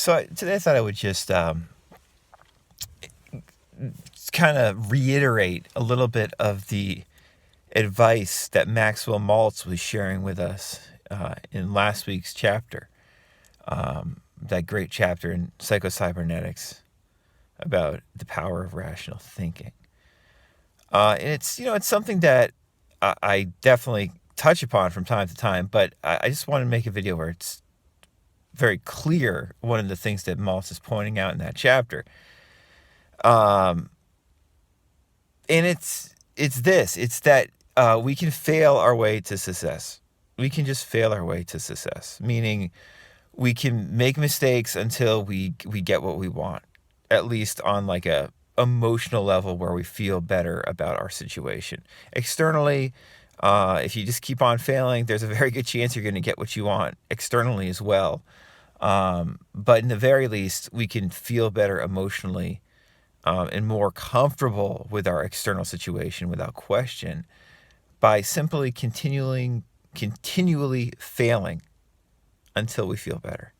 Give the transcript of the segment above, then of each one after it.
Today I thought I would just kind of reiterate a little bit of the advice that Maxwell Maltz was sharing with us in last week's chapter, that great chapter in Psychocybernetics about the power of rational thinking. And it's something that I definitely touch upon from time to time, but I just want to make a video where it's very clear one of the things that Maltz is pointing out in that chapter. And it's that we can fail our way to success. We can just fail our way to success, meaning we can make mistakes until we get what we want, at least on like a emotional level where we feel better about our situation. Externally, if you just keep on failing, there's a very good chance you're going to get what you want externally as well. But in the very least, we can feel better emotionally and more comfortable with our external situation without question by simply continually failing until we feel better.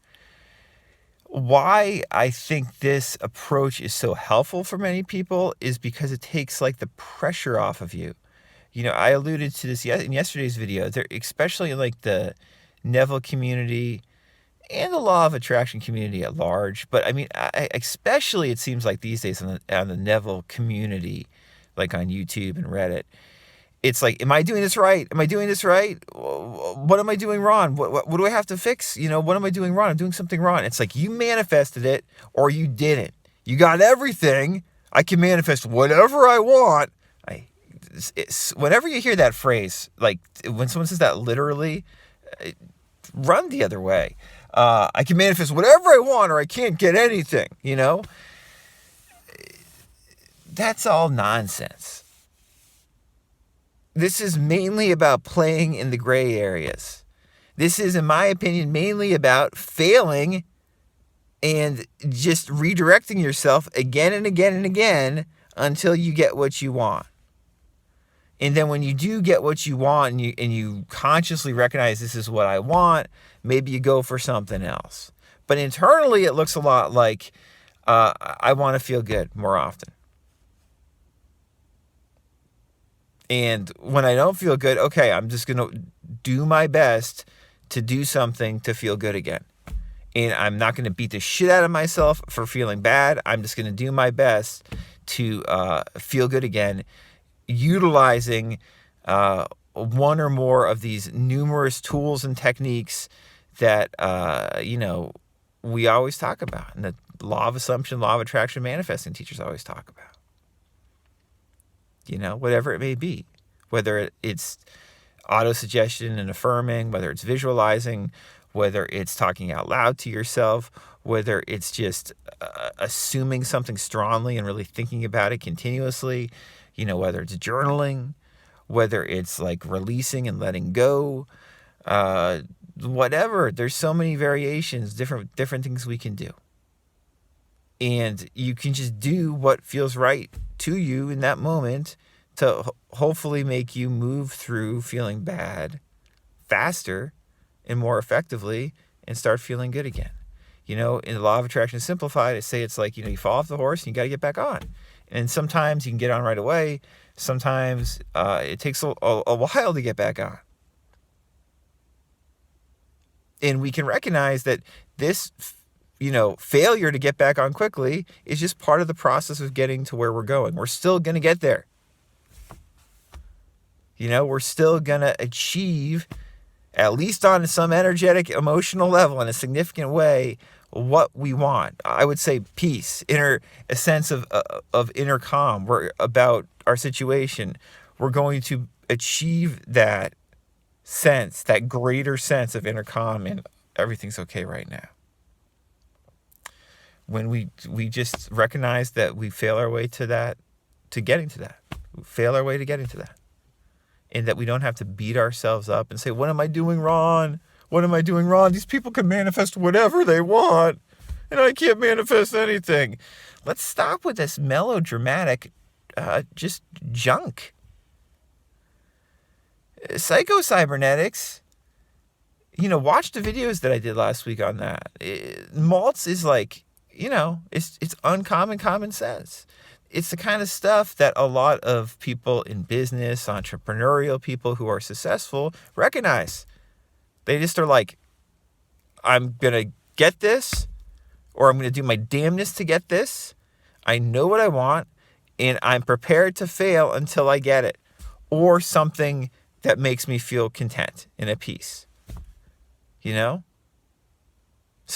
Why I think this approach is so helpful for many people is because it takes like the pressure off of you. I alluded to this in yesterday's video, especially in like the Neville community and the law of attraction community at large. But I mean, especially it seems like these days on the Neville community, like on YouTube and Reddit, it's like, am I doing this right? Am I doing this right? What am I doing wrong? What do I have to fix? What am I doing wrong? I'm doing something wrong. It's like you manifested it or you didn't. You got everything. I can manifest whatever I want. Whenever you hear that phrase, like when someone says that literally, run the other way. I can manifest whatever I want or I can't get anything, That's all nonsense. This is mainly about playing in the gray areas. This is, in my opinion, mainly about failing and just redirecting yourself again and again and again until you get what you want. And then when you do get what you want and you consciously recognize this is what I want, maybe you go for something else. But internally, it looks a lot like I want to feel good more often. And when I don't feel good, okay, I'm just going to do my best to do something to feel good again. And I'm not going to beat the shit out of myself for feeling bad. I'm just going to do my best to feel good again, utilizing one or more of these numerous tools and techniques that, we always talk about. And the law of assumption, law of attraction, manifesting teachers always talk about. Whatever it may be, whether it's auto-suggestion and affirming, whether it's visualizing, whether it's talking out loud to yourself, whether it's just assuming something strongly and really thinking about it continuously, whether it's journaling, whether it's like releasing and letting go, whatever. There's so many variations, different things we can do. And you can just do what feels right to you in that moment to hopefully make you move through feeling bad faster and more effectively and start feeling good again. In the law of attraction simplified, I say it's like, you fall off the horse and you got to get back on. And sometimes you can get on right away. Sometimes it takes a while to get back on. And we can recognize that this failure to get back on quickly is just part of the process of getting to where we're going. We're still going to get there. We're still going to achieve, at least on some energetic, emotional level, in a significant way, what we want. I would say peace, a sense of inner calm. We're about our situation. We're going to achieve that sense, that greater sense of inner calm, and everything's okay right now. When we just recognize that we fail our way to that, to getting to that. We fail our way to getting to that. And that we don't have to beat ourselves up and say, what am I doing wrong? What am I doing wrong? These people can manifest whatever they want, and I can't manifest anything. Let's stop with this melodramatic just junk. Psychocybernetics, watch the videos that I did last week on that. Maltz is like, it's uncommon common sense. It's the kind of stuff that a lot of people in business, entrepreneurial people who are successful recognize. They just are like, I'm going to get this, or I'm going to do my damnedest to get this. I know what I want, and I'm prepared to fail until I get it, or something that makes me feel content and at peace. So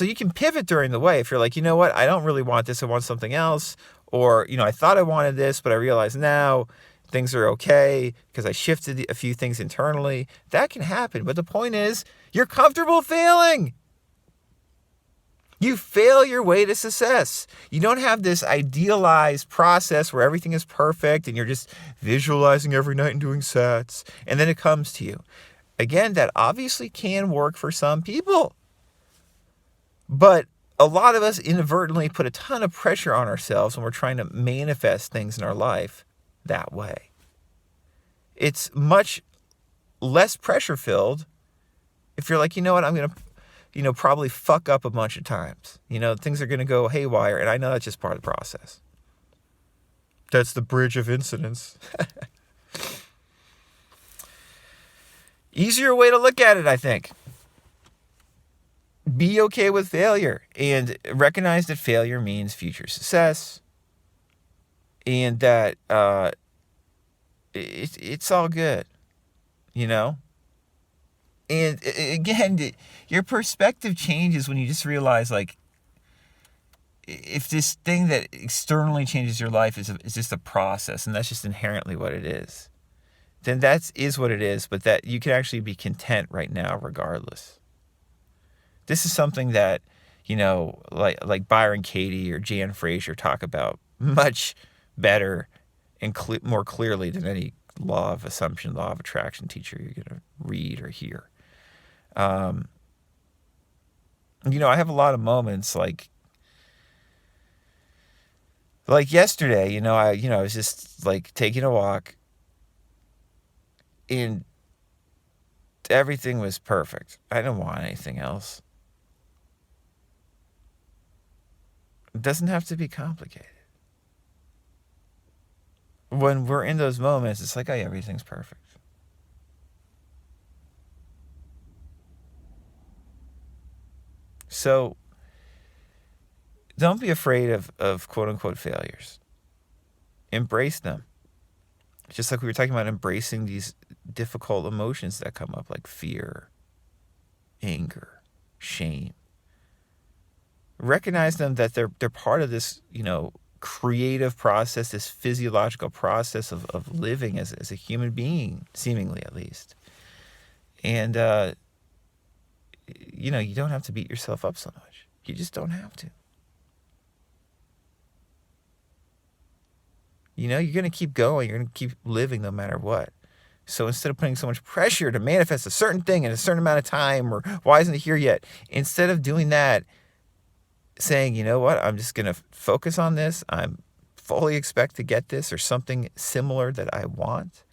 you can pivot during the way if you're like, you know what, I don't really want this, I want something else. Or, I thought I wanted this, but I realize now things are okay because I shifted a few things internally. That can happen. But the point is, you're comfortable failing. You fail your way to success. You don't have this idealized process where everything is perfect and you're just visualizing every night and doing sets, and then it comes to you. Again, that obviously can work for some people. But a lot of us inadvertently put a ton of pressure on ourselves when we're trying to manifest things in our life that way. It's much less pressure-filled if you're like, you know what, I'm going to probably fuck up a bunch of times. Things are going to go haywire, and I know that's just part of the process. That's the bridge of incidents. Easier way to look at it, I think. Be okay with failure and recognize that failure means future success, and that it's all good, And again, your perspective changes when you just realize, like, if this thing that externally changes your life is just a process, and that's just inherently what it is, then that is what it is, but that you can actually be content right now regardless. This is something that, like Byron Katie or Jan Fraser talk about much better and more clearly than any law of assumption, law of attraction teacher you're going to read or hear. I have a lot of moments like yesterday, I was just like taking a walk and everything was perfect. I didn't want anything else. It doesn't have to be complicated. When we're in those moments, it's like, oh, yeah, everything's perfect. So don't be afraid of quote unquote failures. Embrace them. Just like we were talking about embracing these difficult emotions that come up, like fear, anger, shame. Recognize them, that they're part of this, creative process, this physiological process of living as a human being, seemingly at least. And, you don't have to beat yourself up so much. You just don't have to. You're going to keep going. You're going to keep living no matter what. So instead of putting so much pressure to manifest a certain thing in a certain amount of time, or why isn't it here yet? Instead of doing that, saying, you know what, I'm just going to focus on this. I'm fully expect to get this or something similar that I want.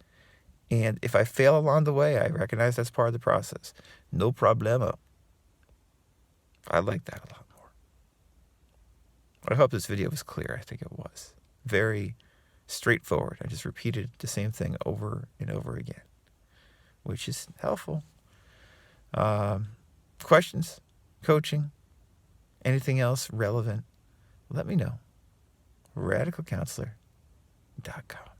And if I fail along the way, I recognize that's part of the process. No problemo. I like that a lot more. I hope this video was clear. I think it was. Very straightforward. I just repeated the same thing over and over again, which is helpful. Questions, coaching, anything else relevant, let me know. RadicalCounselor.com